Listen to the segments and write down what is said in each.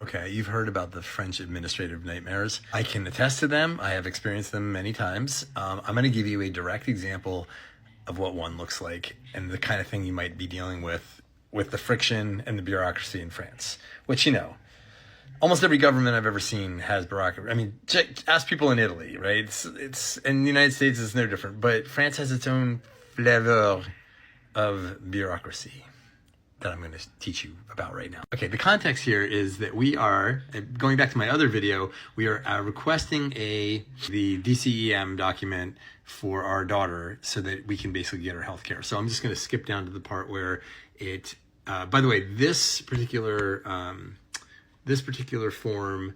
Okay, you've heard about the French administrative nightmares. I can attest to them. I have experienced them many times. I'm going to give you a direct example of what one looks like and the kind of thing you might be dealing with the friction and the bureaucracy in France, which, you know, almost every government I've ever seen has bureaucracy. I mean, ask people in Italy, right? It's in the United States, it's no different, but France has its own flavor of bureaucracy that I'm going to teach you about right now. Okay, the context here is that we are, going back to my other video, we are requesting the DCEM document for our daughter so that we can basically get her health care. So I'm just going to skip down to the part where it, by the way, this particular form,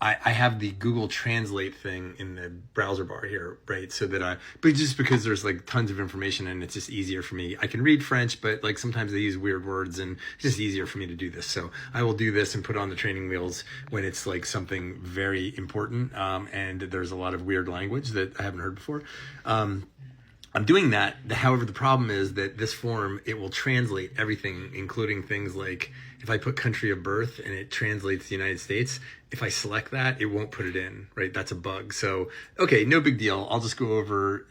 I have the Google Translate thing in the browser bar here, right? So that but just because there's like tons of information and it's just easier for me. I can read French, but like sometimes they use weird words and it's just easier for me to do this. So I will do this and put on the training wheels when it's like something very important. And there's a lot of weird language that I haven't heard before. I'm doing that. However, the problem is that this form, it will translate everything, including things like if I put country of birth and it translates the United States, if I select that, it won't put it in, right? That's a bug. So, okay, no big deal. I'll just go over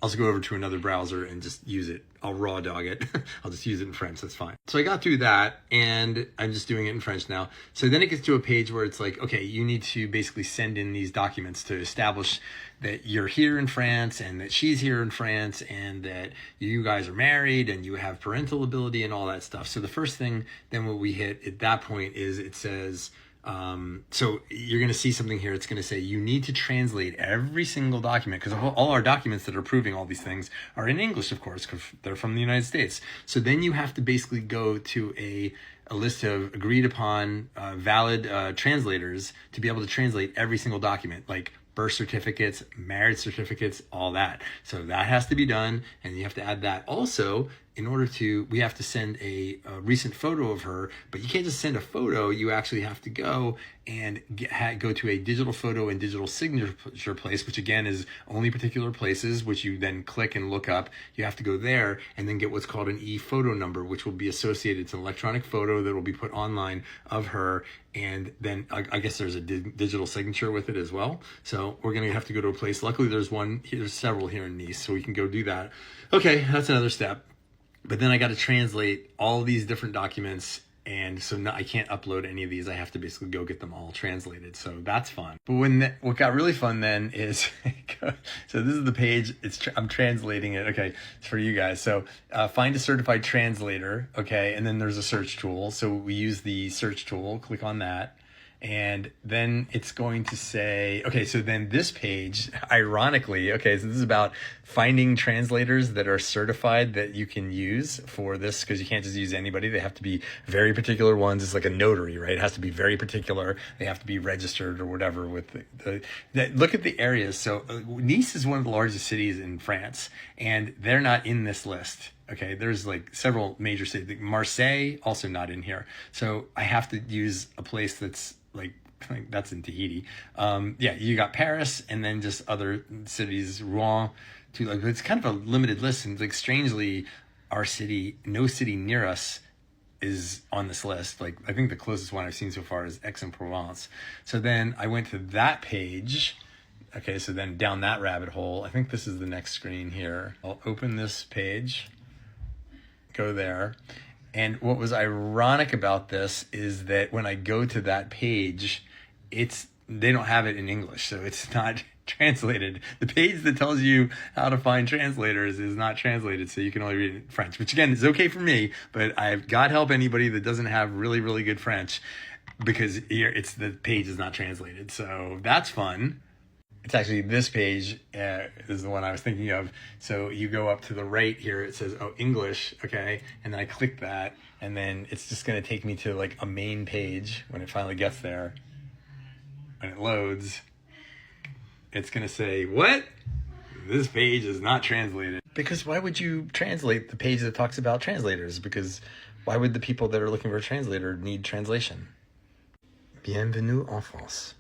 to another browser and just use it. I'll raw dog it. I'll just use it in French. That's fine. So I got through that and I'm just doing it in French now. So then it gets to a page where it's like, okay, you need to basically send in these documents to establish that you're here in France and that she's here in France and that you guys are married and you have parental ability and all that stuff. So the first thing then what we hit at that point is it says, so you're going to see something here. It's going to say you need to translate every single document because all our documents that are proving all these things are in English, of course, because they're from the United States. So then you have to basically go to a list of agreed upon valid translators to be able to translate every single document, like birth certificates, marriage certificates, all that. So that has to be done, and you have to add that. Also, in order to, we have to send a recent photo of her, but you can't just send a photo. You actually have to go and go to a digital photo and digital signature place, which again is only particular places, which you then click and look up. You have to go there and then get what's called an e-photo number, which will be associated. It's an electronic photo that will be put online of her. And then I guess there's a digital signature with it as well. So we're going to have to go to a place. Luckily, there's several here in Nice, so we can go do that. Okay, that's another step. But then I got to translate all these different documents. And so now I can't upload any of these. I have to basically go get them all translated. So that's fun. But what got really fun then is, so this is the page. I'm translating it. Okay, it's for you guys. So find a certified translator. Okay, and then there's a search tool. So we use the search tool. Click on that. And then it's going to say, okay, so then this page, ironically, okay, so this is about finding translators that are certified that you can use for this, because you can't just use anybody. They have to be very particular ones. It's like a notary, right? It has to be very particular. They have to be registered or whatever with look at the areas. So Nice is one of the largest cities in France, and they're not in this list. Okay, there's like several major cities. Marseille, also not in here. So I have to use a place that's like that's in Tahiti. Yeah, you got Paris and then just other cities, Rouen, too. Like it's kind of a limited list. And like strangely, our city, no city near us is on this list. Like I think the closest one I've seen so far is Aix-en-Provence. So then I went to that page. Okay, so then down that rabbit hole, I think this is the next screen here. I'll open this page, go there. And what was ironic about this is that when I go to that page, they don't have it in English, so it's not translated. The page that tells you how to find translators is not translated, so you can only read it in French, which again is okay for me, but God help anybody that doesn't have really, really good French, because the page is not translated. So that's fun. It's actually this page is the one I was thinking of. So you go up to the right here, it says, oh, English, okay? And then I click that, and then it's just gonna take me to like a main page when it finally gets there. When it loads, it's gonna say, what? This page is not translated. Because why would you translate the page that talks about translators? Because why would the people that are looking for a translator need translation? Bienvenue en France.